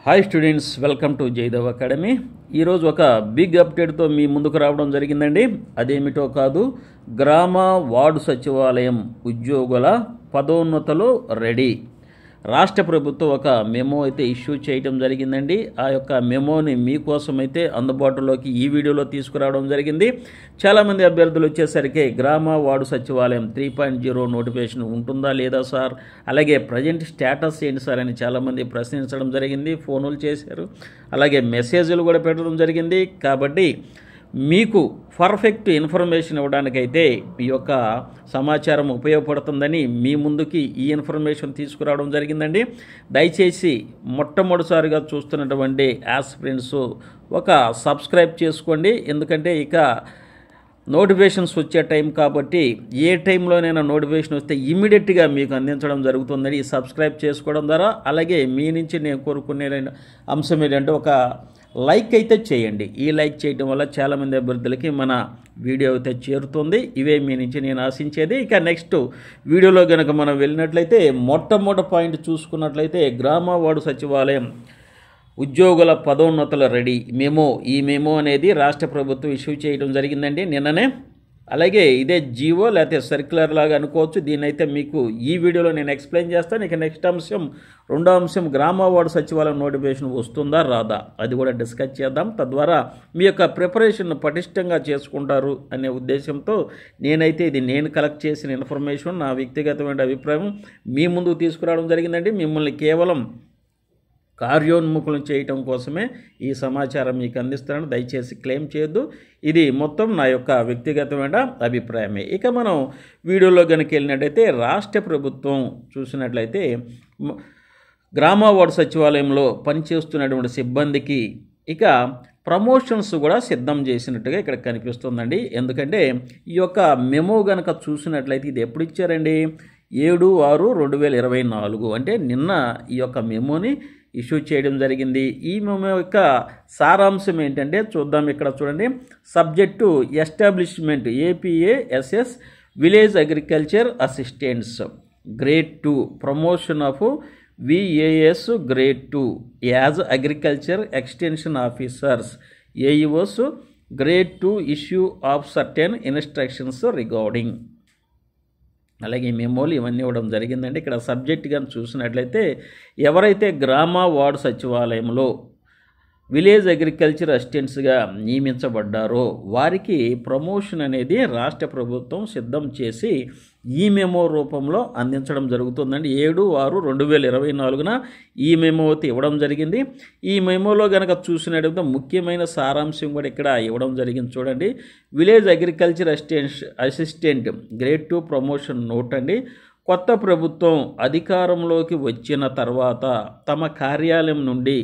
Hi students, welcome to Jaidev academy. ఈరోజు ఒక big అప్డేట్తో మీ ముందుకు రావడం జరిగిందండి. అదేమిటో కాదు, గ్రామ వార్డు సచివాలయం ఉద్యోగుల పదోన్నతులు రెడీ. రాష్ట్ర ప్రభుత్వం ఒక మెమో అయితే ఇష్యూ చేయడం జరిగిందండి. ఆ యొక్క మెమోని మీకోసం అయితే అందుబాటులోకి ఈ వీడియోలో తీసుకురావడం జరిగింది. చాలామంది అభ్యర్థులు వచ్చేసరికి గ్రామ వార్డు సచివాలయం 3.0 నోటిఫికేషన్ ఉంటుందా లేదా సార్, అలాగే ప్రజెంట్ స్టేటస్ ఏంటి సార్ అని చాలామంది ప్రశ్నించడం జరిగింది. ఫోనులు చేశారు, అలాగే మెసేజ్లు కూడా పెట్టడం జరిగింది. కాబట్టి మీకు పర్ఫెక్ట్ ఇన్ఫర్మేషన్ ఇవ్వడానికైతే ఈ యొక్క సమాచారం ఉపయోగపడుతుందని మీ ముందుకి ఈ ఇన్ఫర్మేషన్ తీసుకురావడం జరిగిందండి. దయచేసి మొట్టమొదటిసారిగా చూస్తున్నటువంటి ఆస్పిరెంట్స్ ఒక సబ్స్క్రైబ్ చేసుకోండి. ఎందుకంటే ఇక నోటిఫికేషన్స్ వచ్చే టైం కాబట్టి ఏ టైంలోనైనా నోటిఫికేషన్ వస్తే ఇమీడియట్గా మీకు అందించడం జరుగుతుందని ఈ సబ్స్క్రైబ్ చేసుకోవడం ద్వారా. అలాగే మీ నుంచి నేను కోరుకునే అంశం ఏంటంటే ఒక లైక్ అయితే చేయండి. ఈ లైక్ చేయడం వల్ల చాలామంది అభ్యర్థులకి మన వీడియో అయితే చేరుతుంది. ఇవే మీ నుంచి నేను ఆశించేది. ఇక నెక్స్ట్ వీడియోలో కనుక మనం వెళ్ళినట్లయితే మొట్టమొదటి పాయింట్ చూసుకున్నట్లయితే గ్రామ వార్డు సచివాలయం ఉద్యోగుల పదోన్నతుల రెడీ మెమో. ఈ మెమో అనేది రాష్ట్ర ప్రభుత్వం ఇష్యూ చేయడం జరిగిందండి నిన్ననే. అలాగే ఇదే జీవో లేకపోతే సర్క్యులర్ లాగా అనుకోవచ్చు. దీన్నైతే మీకు ఈ వీడియోలో నేను ఎక్స్ప్లెయిన్ చేస్తాను. ఇక నెక్స్ట్ అంశం, రెండో అంశం, గ్రామ వార్డు సచివాలయం నోటిఫికేషన్ వస్తుందా రాదా అది కూడా డిస్కస్ చేద్దాం. తద్వారా మీ యొక్క ప్రిపరేషన్ పటిష్టంగా చేసుకుంటారు అనే ఉద్దేశంతో నేనైతే ఇది నేను కలెక్ట్ చేసిన ఇన్ఫర్మేషన్, నా వ్యక్తిగతమైన అభిప్రాయం మీ ముందుకు తీసుకురావడం జరిగిందండి. మిమ్మల్ని కేవలం కార్యోన్ముఖులను చేయటం కోసమే ఈ సమాచారం మీకు అందిస్తున్నాను. దయచేసి క్లెయిమ్ చేయొద్దు. ఇది మొత్తం నా యొక్క వ్యక్తిగతమైన అభిప్రాయమే. ఇక మనం వీడియోలో కనుక వెళ్ళినట్టయితే రాష్ట్ర ప్రభుత్వం చూసినట్లయితే గ్రామ వార్డు సచివాలయంలో పనిచేస్తున్నటువంటి సిబ్బందికి ఇక ప్రమోషన్స్ కూడా సిద్ధం చేసినట్టుగా ఇక్కడ కనిపిస్తుందండి. ఎందుకంటే ఈ యొక్క మెమో కనుక చూసినట్లయితే ఇది ఎప్పుడు ఇచ్చారండి, 7/6/2024 అంటే నిన్న ఈ యొక్క మెమోని ఇష్యూ చేయడం జరిగింది. ఈ మెమో యొక్క సారాంశం ఏంటంటే చూద్దాం. ఇక్కడ చూడండి, subject establishment APASS village agriculture assistants grade 2 promotion of VAS grade 2 as agriculture extension officers AEOs grade 2 issue of certain instructions regarding. అలాగే ఈ మెమోలు ఇవన్నీ ఇవ్వడం జరిగిందండి. ఇక్కడ సబ్జెక్ట్ కానీ చూసినట్లయితే ఎవరైతే గ్రామ వార్డు సచివాలయంలో విలేజ్ అగ్రికల్చర్ అసిస్టెంట్స్గా నియమించబడ్డారో వారికి ప్రమోషన్ అనేది రాష్ట్ర ప్రభుత్వం సిద్ధం చేసి ఈ మెమో రూపంలో అందించడం జరుగుతుందండి. 7/6/2024 ఈ మెమో ఇవ్వడం జరిగింది. ఈ మెమోలో కనుక చూసినట్లయితే ముఖ్యమైన సారాంశం కూడా ఇక్కడ ఇవ్వడం జరిగింది. చూడండి, village agriculture assistant grade 2 promotion note అండి. కొత్త ప్రభుత్వం అధికారంలోకి వచ్చిన తర్వాత తమ కార్యాలయం నుండి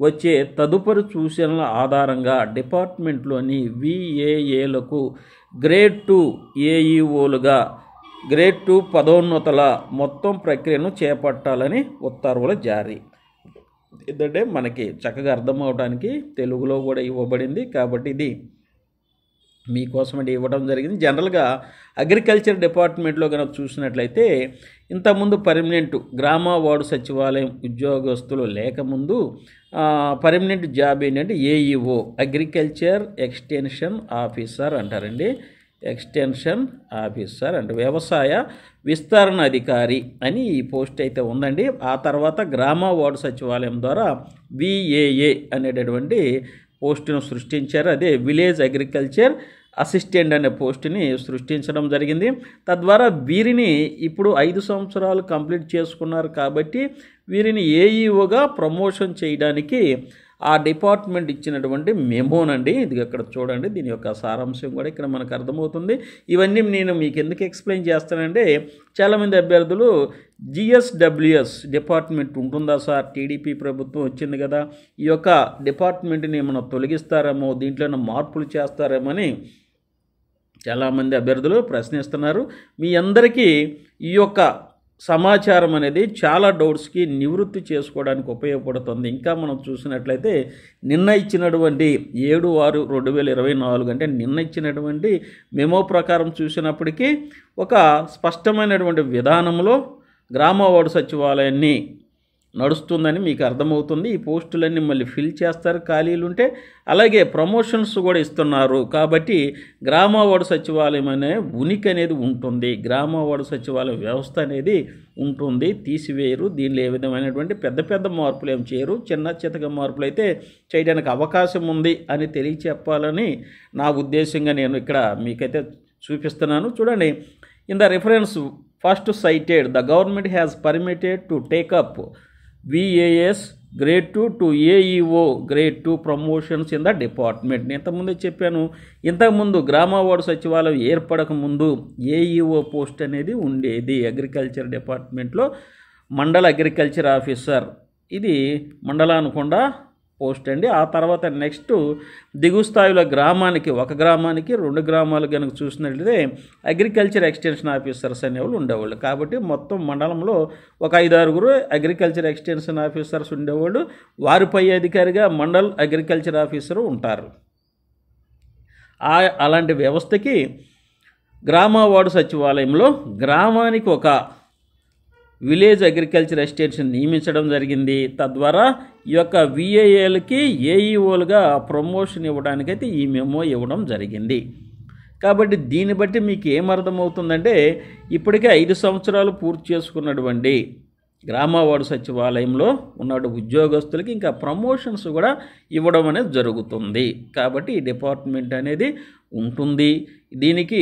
వచ్చే తదుపరి సూచనల ఆధారంగా డిపార్ట్మెంట్లోని VAAలకు గ్రేడ్ 2 AEOలుగా గ్రేడ్ 2 పదోన్నతుల మొత్తం ప్రక్రియను చేపట్టాలని ఉత్తర్వుల జారీ. ఏంటంటే మనకి చక్కగా అర్థం అవడానికి తెలుగులో కూడా ఇవ్వబడింది కాబట్టి ఇది మీకోసం అంటే ఇవ్వడం జరిగింది. జనరల్గా అగ్రికల్చర్ డిపార్ట్మెంట్లో కనుక చూసినట్లయితే ఇంతకుముందు పర్మనెంట్ గ్రామ వార్డు సచివాలయం ఉద్యోగస్తులు లేకముందు పర్మనెంట్ జాబ్ ఏంటంటే AEO అగ్రికల్చర్ ఎక్స్టెన్షన్ ఆఫీసర్ అంటారండి. ఎక్స్టెన్షన్ ఆఫీసర్ అంటే వ్యవసాయ విస్తరణ అధికారి అని ఈ పోస్ట్ అయితే ఉందండి. ఆ తర్వాత గ్రామ వార్డు సచివాలయం ద్వారా VAA అనేటటువంటి పోస్టును సృష్టించారు. అదే విలేజ్ అగ్రికల్చర్ అసిస్టెంట్ అనే పోస్టుని సృష్టించడం జరిగింది. తద్వారా వీరిని ఇప్పుడు 5 సంవత్సరాలు కంప్లీట్ చేసుకున్నారు కాబట్టి వీరిని AEOగా ప్రమోషన్ చేయడానికి ఆ డిపార్ట్మెంట్ ఇచ్చినటువంటి మెమోనండి. ఇది అక్కడ చూడండి, దీని యొక్క సారాంశం కూడా ఇక్కడ మనకు అర్థమవుతుంది. ఇవన్నీ నేను మీకు ఎందుకు ఎక్స్ప్లెయిన్ చేస్తానంటే చాలామంది అభ్యర్థులు GSWS డిపార్ట్మెంట్ ఉంటుందా సార్, TDP ప్రభుత్వం వచ్చింది కదా, ఈ యొక్క డిపార్ట్మెంట్ని మనం తొలగిస్తారేమో, దీంట్లో మార్పులు చేస్తారేమో అని చాలామంది అభ్యర్థులు ప్రశ్నిస్తున్నారు. మీ అందరికీ ఈ యొక్క సమాచారం అనేది చాలా డౌట్స్కి నివృత్తి చేసుకోవడానికి ఉపయోగపడుతుంది. ఇంకా మనం చూసినట్లయితే నిన్న ఇచ్చినటువంటి 7/6/2024 అంటే నిన్న ఇచ్చినటువంటి మెమో ప్రకారం చూసినప్పటికీ ఒక స్పష్టమైనటువంటి విధానంలో గ్రామ వార్డు సచివాలయాన్ని నడుస్తుందని మీకు అర్థమవుతుంది. ఈ పోస్టులన్నీ మళ్ళీ ఫిల్ చేస్తారు ఖాళీలు ఉంటే. అలాగే ప్రమోషన్స్ కూడా ఇస్తున్నారు. కాబట్టి గ్రామ వార్డు సచివాలయం అనే ఉనికి అనేది ఉంటుంది. గ్రామ వార్డు సచివాలయం వ్యవస్థ అనేది ఉంటుంది, తీసివేయరు. దీనిలో ఏ విధమైనటువంటి పెద్ద పెద్ద మార్పులు ఏం చేయరు. చిన్న చితక మార్పులు అయితే చేయడానికి అవకాశం ఉంది అని తెలియచెప్పాలని నా ఉద్దేశంగా నేను ఇక్కడ మీకైతే చూపిస్తున్నాను. చూడండి, in the reference first cited, the government has permitted to take up VAS grade 2 to AEO grade 2 promotions in the department. ఇంతకుముందే చెప్పాను, ఇంతకుముందు గ్రామ వార్డు సచివాలయం ఏర్పడక ముందు AEO పోస్ట్ అనేది ఉండేది అగ్రికల్చర్ డిపార్ట్మెంట్లో. మండల అగ్రికల్చర్ ఆఫీసర్, ఇది మండలానుకుండా పోస్ట్ అండి. ఆ తర్వాత నెక్స్ట్ దిగు స్థాయిలో గ్రామానికి, ఒక గ్రామానికి 2 గ్రామాలు కనుక చూసినట్లయితే అగ్రికల్చర్ ఎక్స్టెన్షన్ ఆఫీసర్స్ అనేవాళ్ళు ఉండేవాళ్ళు. కాబట్టి మొత్తం మండలంలో ఒక 5-6 అగ్రికల్చర్ ఎక్స్టెన్షన్ ఆఫీసర్స్ ఉండేవాళ్ళు. వారి పై అధికారిగా మండల్ అగ్రికల్చర్ ఆఫీసర్ ఉంటారు. అలాంటి వ్యవస్థకి గ్రామ వార్డు సచివాలయంలో గ్రామానికి ఒక విలేజ్ అగ్రికల్చర్ ఎక్స్టెన్షన్ నియమించడం జరిగింది. తద్వారా ఈ యొక్క విఏఏలకి ఏఈఓలుగా ప్రమోషన్ ఇవ్వడానికైతే ఈ మెమో ఇవ్వడం జరిగింది. కాబట్టి దీన్ని బట్టి మీకు ఏమర్థమవుతుందంటే, ఇప్పటికే 5 సంవత్సరాలు పూర్తి చేసుకున్నటువంటి గ్రామ వార్డు సచివాలయంలో ఉన్న ఉద్యోగస్తులకి ఇంకా ప్రమోషన్స్ కూడా ఇవ్వడం అనేది జరుగుతుంది. కాబట్టి ఈ డిపార్ట్మెంట్ అనేది ఉంటుంది. దీనికి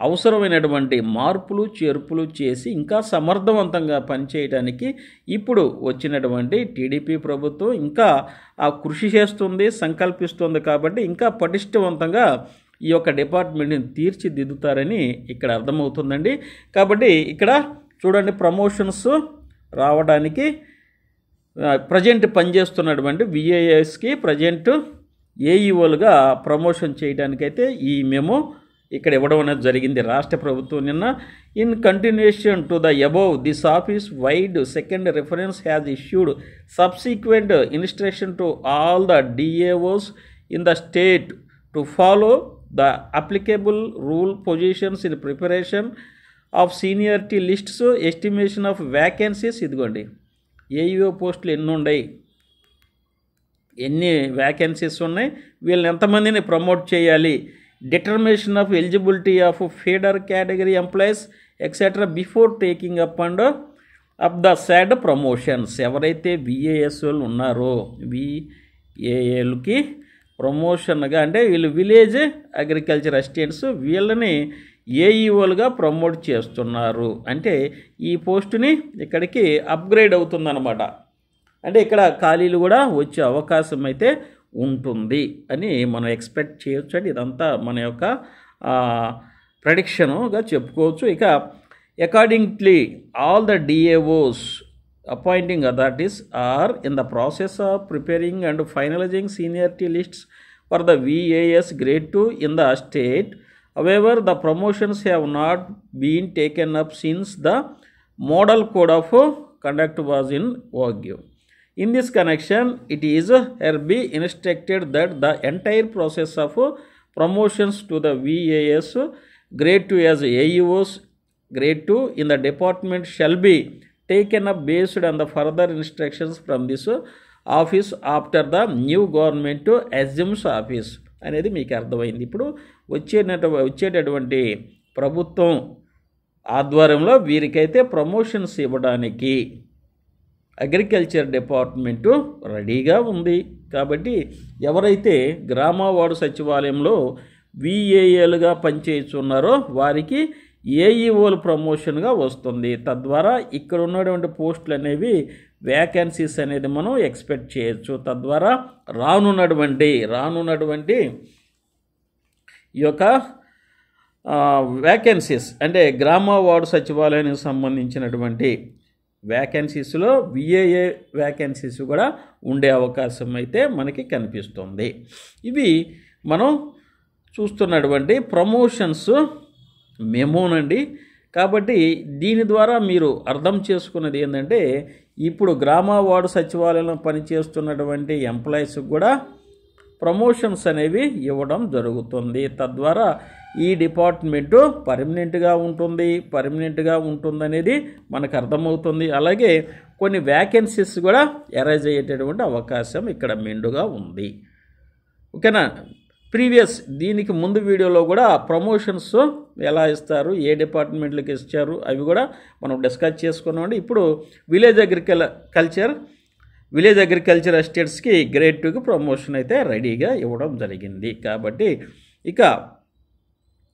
అవసరమైనటువంటి మార్పులు చేర్పులు చేసి ఇంకా సమర్థవంతంగా పనిచేయడానికి ఇప్పుడు వచ్చినటువంటి టీడీపీ ప్రభుత్వం ఇంకా కృషి చేస్తుంది, సంకల్పిస్తుంది. కాబట్టి ఇంకా పటిష్టవంతంగా ఈ యొక్క డిపార్ట్మెంట్ని తీర్చిదిద్దుతారని ఇక్కడ అర్థమవుతుందండి. కాబట్టి ఇక్కడ చూడండి, ప్రమోషన్స్ రావడానికి ప్రజెంట్ పనిచేస్తున్నటువంటి విఏఎస్కి ప్రజెంట్ ఏఈఓలుగా ప్రమోషన్ చేయడానికైతే ఈ మెమో ఇక్కడ ఇవ్వడం అనేది జరిగింది రాష్ట్ర ప్రభుత్వం నిన్న. In continuation to the above, this office wide second reference has issued subsequent instruction to all the డిఏఓస్ in the state to follow the applicable rule positions in preparation of seniority lists, estimation of vacancies. ఇదిగోండి, AEO పోస్టులు ఎన్ని ఉన్నాయి, ఎన్ని vacancies ఉన్నాయి, వీళ్ళని ఎంతమందిని promote చేయాలి, determination of eligibility of feeder category employees etcetera before taking up and up the sad promotions. ఎవరైతే విఏఎస్ఓలు ఉన్నారో విఏఎల్కి ప్రమోషన్గా, అంటే వీళ్ళు విలేజ్ అగ్రికల్చర్ అసిస్టెంట్స్, వీళ్ళని ఏఈఓలుగా ప్రమోట్ చేస్తున్నారు. అంటే ఈ పోస్టుని ఇక్కడికి అప్గ్రేడ్ అవుతుందన్నమాట. అంటే ఇక్కడ ఖాళీలు కూడా వచ్చే అవకాశం అయితే ఉంటుంది అని మనం ఎక్స్పెక్ట్ చేయొచ్చు అండి. ఇదంతా మన యొక్క ప్రెడిక్షన్గా చెప్పుకోవచ్చు. ఇక accordingly all the డిఏఓస్ appointing authorities are in the process of preparing and finalizing seniority lists for the VAS grade 2 in the state. However, the promotions have not been taken up since the model code of conduct was in vogue. In this connection, it is hereby instructed that the entire process of promotions to the VAS grade 2 as AEOs grade 2 in the department shall be taken up based on the further instructions from this office after the new government assumes office అనేది మీకు అర్థమైంది. ఇప్పుడు వచ్చేటటువంటి ప్రభుత్వం ఆధ్వర్యంలో వీరికైతే promotions ఇవ్వడానికి agriculture department రెడీగా ఉంది. కాబట్టి ఎవరైతే గ్రామ వార్డు సచివాలయంలో విఏఏలుగా పనిచేస్తున్నారో వారికి ఏఈఓలు ప్రమోషన్గా వస్తుంది. తద్వారా ఇక్కడ ఉన్నటువంటి పోస్టులు అనేవి వ్యాకెన్సీస్ అనేది మనం ఎక్స్పెక్ట్ చేయొచ్చు. తద్వారా రానున్నటువంటి ఈ యొక్క వ్యాకెన్సీస్, అంటే గ్రామ వార్డు సచివాలయానికి సంబంధించినటువంటి వ్యాకెన్సీస్లో విఏఏ వ్యాకెన్సీస్ కూడా ఉండే అవకాశం అయితే మనకి కనిపిస్తుంది. ఇవి మనం చూస్తున్నటువంటి ప్రమోషన్స్ మెమోనండి. కాబట్టి దీని ద్వారా మీరు అర్థం చేసుకున్నది ఏంటంటే, ఇప్పుడు గ్రామ వార్డు సచివాలయంలో పనిచేస్తున్నటువంటి ఎంప్లాయీస్కి కూడా ప్రమోషన్స్ అనేవి ఇవ్వడం జరుగుతుంది. తద్వారా ఈ డిపార్ట్మెంటు పర్మనెంట్గా ఉంటుందనేది మనకు అర్థమవుతుంది. అలాగే కొన్ని వ్యాకెన్సీస్ కూడా అరైజ్ అయ్యేటటువంటి అవకాశం ఇక్కడ మెండుగా ఉంది. ఓకేనా. దీనికి ముందు వీడియోలో కూడా ప్రమోషన్స్ ఎలా ఇస్తారు, ఏ డిపార్ట్మెంట్లకు ఇచ్చారు అవి కూడా మనం డిస్కస్ చేసుకున్నామండి. ఇప్పుడు విలేజ్ అగ్రికల్చర్ ఎస్టేట్స్కి గ్రేడ్ 2కి ప్రమోషన్ అయితే రెడీగా ఇవ్వడం జరిగింది. కాబట్టి ఇక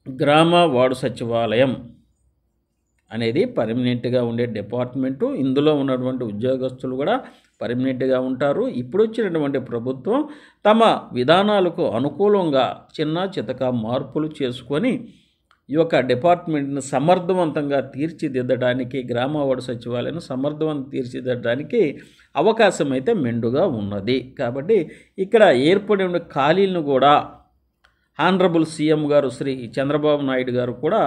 గ్రామ వార్డు సచివాలయం అనేది పర్మనెంట్గా ఉండే డిపార్ట్మెంటు. ఇందులో ఉన్నటువంటి ఉద్యోగస్తులు కూడా పర్మనెంట్గా ఉంటారు. ఇప్పుడు వచ్చినటువంటి ప్రభుత్వం తమ విధానాలకు అనుకూలంగా చిన్న చితక మార్పులు చేసుకొని ఈ యొక్క డిపార్ట్మెంట్ని సమర్థవంతంగా తీర్చిదిద్దడానికి, గ్రామ వార్డు సచివాలయాన్ని సమర్థవంతంగా తీర్చిదిద్దడానికి అవకాశం అయితే మెండుగా ఉన్నది. కాబట్టి ఇక్కడ ఏర్పడిన ఖాళీలను కూడా ఆనరబుల్ సీఎం గారు శ్రీ చంద్రబాబు నాయుడు గారు కూడా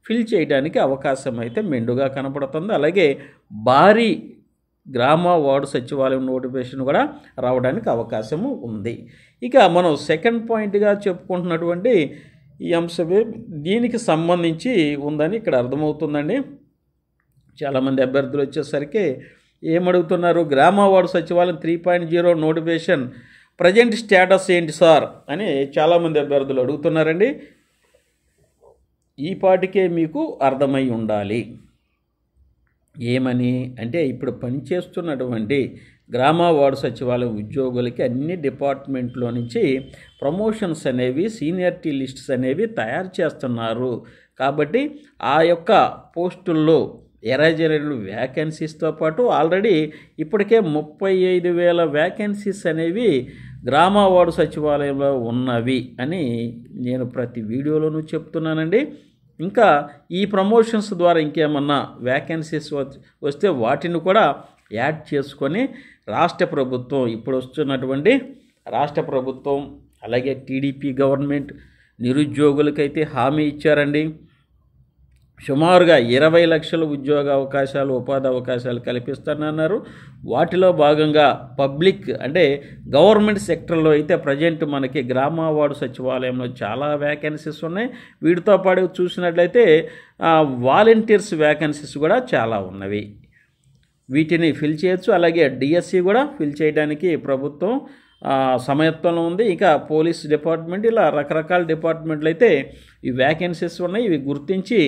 ఫిల్ చేయడానికి అవకాశం అయితే మెండుగా కనపడుతుంది. అలాగే భారీ గ్రామ వార్డు సచివాలయం నోటిఫికేషన్ కూడా రావడానికి అవకాశము ఉంది. ఇక మనం సెకండ్ పాయింట్గా చెప్పుకుంటున్నటువంటి ఈ అంశమే దీనికి సంబంధించి ఉందని ఇక్కడ అర్థమవుతుందండి. చాలామంది అభ్యర్థులు వచ్చేసరికి ఏమడుగుతున్నారు, గ్రామ వార్డు సచివాలయం 3.0 నోటిఫికేషన్ ప్రజెంట్ స్టేటస్ ఏంటి సార్ అని చాలామంది అభ్యర్థులు అడుగుతున్నారండి. ఈ పాటికే మీకు అర్థమై ఉండాలి. ఏమని అంటే ఇప్పుడు పనిచేస్తున్నటువంటి గ్రామ వార్డు సచివాలయం ఉద్యోగులకి అన్ని డిపార్ట్మెంట్లో నుంచి ప్రమోషన్స్ అనేవి, సీనియారిటీ లిస్ట్స్ అనేవి తయారు చేస్తున్నారు. కాబట్టి ఆ యొక్క పోస్టుల్లో అరైజ్ అయిన వ్యాకెన్సీస్తో పాటు ఆల్రెడీ ఇప్పటికే 35,000 వ్యాకెన్సీస్ అనేవి గ్రామ వార్డు సచివాలయంలో ఉన్నవి అని నేను ప్రతి వీడియోలోనూ చెప్తున్నానండి. ఇంకా ఈ ప్రమోషన్స్ ద్వారా ఇంకేమన్నా వ్యాకెన్సీస్ వస్తే వాటిని కూడా యాడ్ చేసుకొని రాష్ట్ర ప్రభుత్వం, ఇప్పుడు వస్తున్నటువంటి రాష్ట్ర ప్రభుత్వం అలాగే టీడీపీ గవర్నమెంట్ నిరుద్యోగులకైతే హామీ ఇచ్చారండి. సుమారుగా 20 లక్షల ఉద్యోగ అవకాశాలు, ఉపాధి అవకాశాలు కల్పిస్తానన్నారు. వాటిలో భాగంగా పబ్లిక్ అంటే గవర్నమెంట్ సెక్టర్లో అయితే ప్రజెంట్ మనకి గ్రామ వార్డు సచివాలయంలో చాలా వ్యాకెన్సీస్ ఉన్నాయి. వీటితో పాటు చూసినట్లయితే వాలంటీర్స్ వ్యాకెన్సీస్ కూడా చాలా ఉన్నవి. వీటిని ఫిల్ చేయొచ్చు. అలాగే డిఎస్సి కూడా ఫిల్ చేయడానికి ప్రభుత్వం సమయత్వంలో ఉంది. ఇక పోలీస్ డిపార్ట్మెంట్, ఇలా రకరకాల డిపార్ట్మెంట్లు అయితే ఈ వ్యాకెన్సీస్ ఉన్నాయి. ఇవి గుర్తించి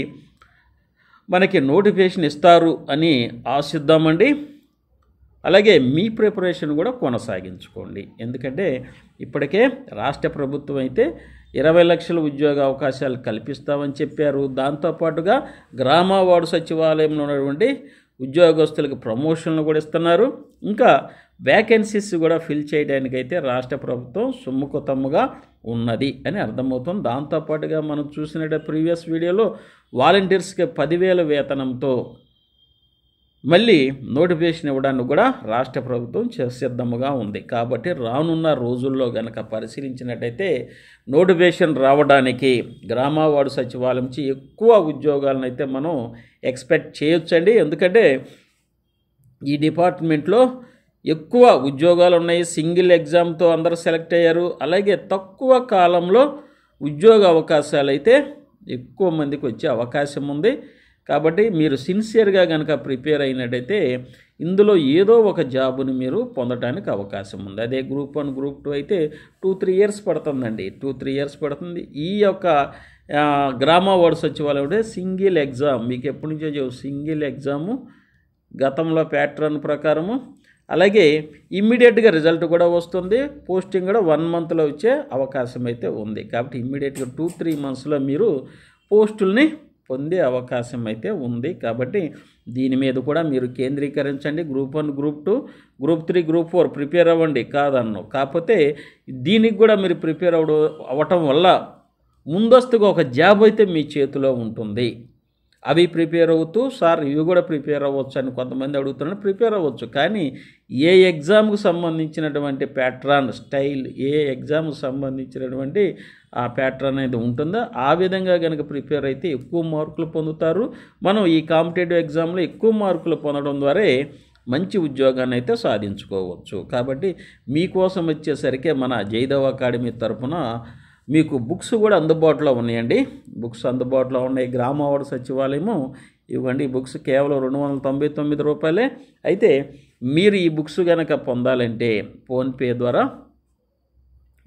మనకి నోటిఫికేషన్ ఇస్తారు అని ఆశిద్దామండి. అలాగే మీ ప్రిపరేషన్ కూడా కొనసాగించుకోండి. ఎందుకంటే ఇప్పటికే రాష్ట్ర ప్రభుత్వం అయితే 20 లక్షల ఉద్యోగ అవకాశాలు కల్పిస్తామని చెప్పారు. దాంతోపాటుగా గ్రామ వార్డు సచివాలయంలో ఉన్నటువంటి ఉద్యోగస్తులకు ప్రమోషన్లు కూడా ఇస్తున్నారు. ఇంకా వ్యాకెన్సీస్ కూడా ఫిల్ చేయడానికైతే రాష్ట్ర ప్రభుత్వం సుముఖతముగా ఉన్నది అని అర్థమవుతుంది. దాంతోపాటుగా మనం చూసినట్టు ప్రీవియస్ వీడియోలో వాలంటీర్స్కి 10,000 వేతనంతో మళ్ళీ నోటిఫికేషన్ ఇవ్వడానికి కూడా రాష్ట్ర ప్రభుత్వం సిద్ధముగా ఉంది. కాబట్టి రానున్న రోజుల్లో కనుక పరిశీలించినట్టయితే నోటిఫికేషన్ రావడానికి గ్రామ వార్డు సచివాలయం నుంచి ఎక్కువ ఉద్యోగాలను అయితే మనం ఎక్స్పెక్ట్ చేయొచ్చండి. ఎందుకంటే ఈ డిపార్ట్మెంట్లో ఎక్కువ ఉద్యోగాలు ఉన్నాయి. సింగిల్ ఎగ్జామ్తో అందరూ సెలెక్ట్ అయ్యారు. అలాగే తక్కువ కాలంలో ఉద్యోగ అవకాశాలు అయితే ఎక్కువ మందికి వచ్చే అవకాశం ఉంది. కాబట్టి మీరు సిన్సియర్గా కనుక ప్రిపేర్ అయినట్టయితే ఇందులో ఏదో ఒక జాబుని మీరు పొందడానికి అవకాశం ఉంది. అదే గ్రూప్ 1 గ్రూప్ 2 అయితే 2-3 ఇయర్స్ పడుతుందండి. 2-3 ఇయర్స్ పడుతుంది. ఈ యొక్క గ్రామ వార్డు సచివాలయం అంటే సింగిల్ ఎగ్జామ్, మీకు ఎప్పటి నుంచో సింగిల్ ఎగ్జాము గతంలో ప్యాటర్న్ ప్రకారము. అలాగే ఇమ్మీడియట్గా రిజల్ట్ కూడా వస్తుంది. పోస్టింగ్ కూడా 1 మంత్లో వచ్చే అవకాశం అయితే ఉంది. కాబట్టి ఇమ్మీడియట్గా 2-3 మంత్స్లో మీరు పోస్టుల్ని పొందే అవకాశం అయితే ఉంది. కాబట్టి దీని మీద కూడా మీరు కేంద్రీకరించండి. Group 1 group 2 group 3 group 4 prepare అవ్వండి కాదన్ను. కాకపోతే దీనికి కూడా మీరు ప్రిపేర్ అవ్వటం వల్ల ముందస్తుగా ఒక జాబ్ అయితే మీ చేతిలో ఉంటుంది. అవి ప్రిపేర్ అవుతూ సార్ ఇవి కూడా ప్రిపేర్ అవ్వచ్చు అని కొంతమంది అడుగుతున్నారు. ప్రిపేర్ అవ్వచ్చు, కానీ ఏ ఎగ్జామ్కు సంబంధించినటువంటి ప్యాటర్న్ స్టైల్, ఏ ఎగ్జామ్కు సంబంధించినటువంటి ఆ ప్యాటర్న్ అనేది ఉంటుందో ఆ విధంగా కనుక ప్రిపేర్ అయితే ఎక్కువ మార్కులు పొందుతారు. మనం ఈ కాంపిటేటివ్ ఎగ్జామ్లో ఎక్కువ మార్కులు పొందడం ద్వారా మంచి ఉద్యోగాన్ని అయితే సాధించుకోవచ్చు. కాబట్టి మీకోసం వచ్చేసరికి మన జయదేవ్ అకాడమీ తరఫున మీకు బుక్స్ కూడా అందుబాటులో ఉన్నాయండి. బుక్స్ అందుబాటులో ఉన్నాయి. గ్రామ వార్డు సచివాలయము ఇవ్వండి. ఈ బుక్స్ కేవలం 299 రూపాయలే. అయితే మీరు ఈ బుక్స్ కనుక పొందాలంటే ఫోన్పే ద్వారా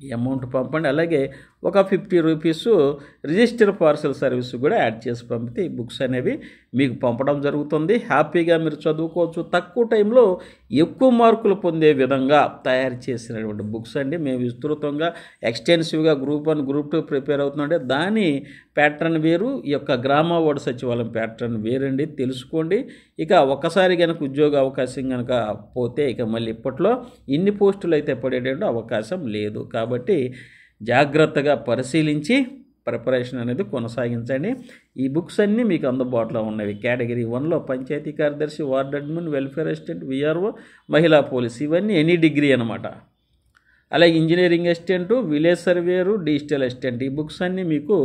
ఈ అమౌంట్ పంపండి. అలాగే ఒక 50 రూపీస్ రిజిస్టర్ పార్సల్ సర్వీస్ కూడా యాడ్ చేసి పంపితే ఈ బుక్స్ అనేవి మీకు పంపడం జరుగుతుంది. హ్యాపీగా మీరు చదువుకోవచ్చు. తక్కువ టైంలో ఎక్కువ మార్కులు పొందే విధంగా తయారు చేసినటువంటి బుక్స్ అండి. మేము విస్తృతంగా ఎక్స్టెన్సివ్గా గ్రూప్ 1 గ్రూప్ 2 ప్రిపేర్ అవుతుందంటే దాని ప్యాటర్న్ వేరు, ఈ యొక్క గ్రామ వార్డు సచివాలయం ప్యాటర్న్ వేరండి. తెలుసుకోండి. ఇక ఒక్కసారి కనుక ఉద్యోగ అవకాశం కనుక పోతే ఇక మళ్ళీ ఇప్పట్లో ఇన్ని పోస్టులు అయితే పడేటువంటి అవకాశం లేదు. కాబట్టి జాగ్రత్తగా పరిశీలించి ప్రిపరేషన్ అనేది కొనసాగించండి. ఈ బుక్స్ అన్నీ మీకు అందుబాటులో ఉన్నవి. కేటగిరీ 1లో పంచాయతీ కార్యదర్శి, ward admin, welfare assistant, VRO, మహిళా పోలీస్ ఇవన్నీ ఎనీ డిగ్రీ అనమాట. అలాగే engineering assistant, village surveyor, digital assistant ఈ బుక్స్ అన్నీ మీకు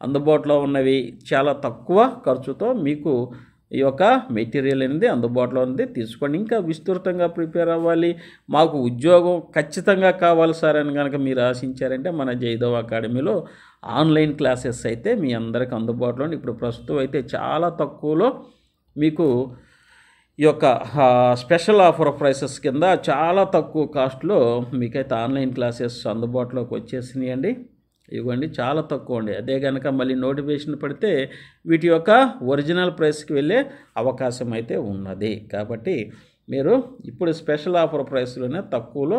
అందుబాటులో ఉన్నవి. చాలా తక్కువ ఖర్చుతో మీకు ఈ యొక్క మెటీరియల్ అనేది అందుబాటులో ఉంది. తీసుకోండి. ఇంకా విస్తృతంగా ప్రిపేర్ అవ్వాలి, మాకు ఉద్యోగం ఖచ్చితంగా కావాలి సార్ అని కనుక మీరు ఆశించారంటే మన జయదేవ్ అకాడమీలో ఆన్లైన్ క్లాసెస్ అయితే మీ అందరికి అందుబాటులో ఉంది. ఇప్పుడు ప్రస్తుతం అయితే చాలా తక్కువలో మీకు ఈ యొక్క స్పెషల్ ఆఫర్ ప్రైసెస్ కింద చాలా తక్కువ కాస్ట్లో మీకైతే ఆన్లైన్ క్లాసెస్ అందుబాటులోకి వచ్చేసినాయండి. ఇవ్వండి, చాలా తక్కువ అండి. అదే కనుక మళ్ళీ నోటిఫికేషన్ పడితే వీటి యొక్క ఒరిజినల్ ప్రైస్కి వెళ్ళే అవకాశం అయితే ఉన్నది. కాబట్టి మీరు ఇప్పుడు స్పెషల్ ఆఫర్ ప్రైస్లోనే తక్కువలో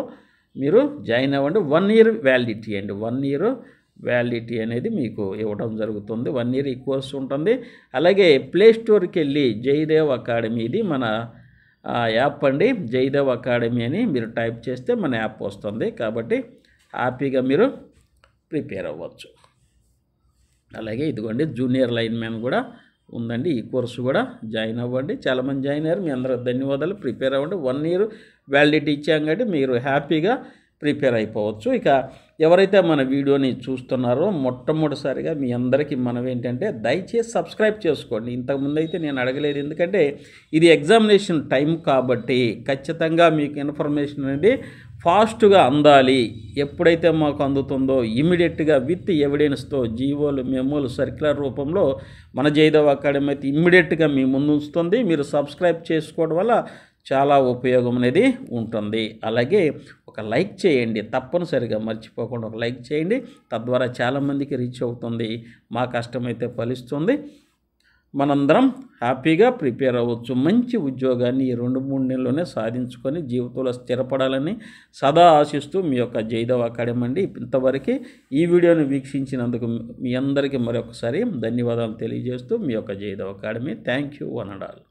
మీరు జాయిన్ అవ్వండి. 1 ఇయర్ వ్యాలిడిటీ అండి. 1 ఇయర్ వ్యాలిడిటీ అనేది మీకు ఇవ్వడం జరుగుతుంది. 1 ఇయర్ ఈ కోర్సు ఉంటుంది. అలాగే ప్లే స్టోర్కి వెళ్ళి జయదేవ్ అకాడమీ, ఇది మన యాప్ అండి. జయదేవ్ అకాడమీ అని మీరు టైప్ చేస్తే మన యాప్ వస్తుంది. కాబట్టి హ్యాపీగా మీరు ప్రిపేర్ అవ్వచ్చు. అలాగే ఇదిగోండి జూనియర్ లైన్ మ్యాన్ కూడా ఉందండి. ఈ కోర్సు కూడా జాయిన్ అవ్వండి. చాలామంది జాయిన్ అయ్యారు. మీ అందరూ ధన్యవాదాలు. ప్రిపేర్ అవ్వండి. 1 ఇయర్ వ్యాలిడిటీ ఇచ్చాం కాబట్టి మీరు హ్యాపీగా ప్రిపేర్ అయిపోవచ్చు. ఇక ఎవరైతే మన వీడియోని చూస్తున్నారో మొట్టమొదటిసారిగా మీ అందరికీ మనం ఏంటంటే దయచేసి సబ్స్క్రైబ్ చేసుకోండి. ఇంతకుముందు అయితే నేను అడగలేదు, ఎందుకంటే ఇది ఎగ్జామినేషన్ టైం కాబట్టి ఖచ్చితంగా మీకు ఇన్ఫర్మేషన్ అనేది ఫాస్ట్గా అందాలి. ఎప్పుడైతే మాకు అందుతుందో ఇమ్మీడియట్గా విత్ ఎవిడెన్స్తో జీవోలు, మెమోలు, సర్క్యులర్ రూపంలో మన జయదేవ్ అకాడమీ అయితే ఇమ్మీడియట్గా మీ ముందు ఉంచుతుంది. మీరు సబ్స్క్రైబ్ చేసుకోవడం వల్ల చాలా ఉపయోగం అనేది ఉంటుంది. అలాగే ఒక లైక్ చేయండి, తప్పనిసరిగా మర్చిపోకుండా ఒక లైక్ చేయండి. తద్వారా చాలామందికి రీచ్ అవుతుంది. మా కష్టమైతే ఫలిస్తుంది. మనందరం హ్యాపీగా ప్రిపేర్ అవ్వచ్చు. మంచి ఉద్యోగాన్ని ఈ 2-3 నెలల్లోనే సాధించుకొని జీవితంలో స్థిరపడాలని సదా ఆశిస్తూ మీ యొక్క జయదేవ్ అకాడమీ అండి. ఇంతవరకు ఈ వీడియోని వీక్షించినందుకు మీ అందరికీ మరొకసారి ధన్యవాదాలు తెలియజేస్తూ మీ యొక్క Jayadev academy. Thank you one and all.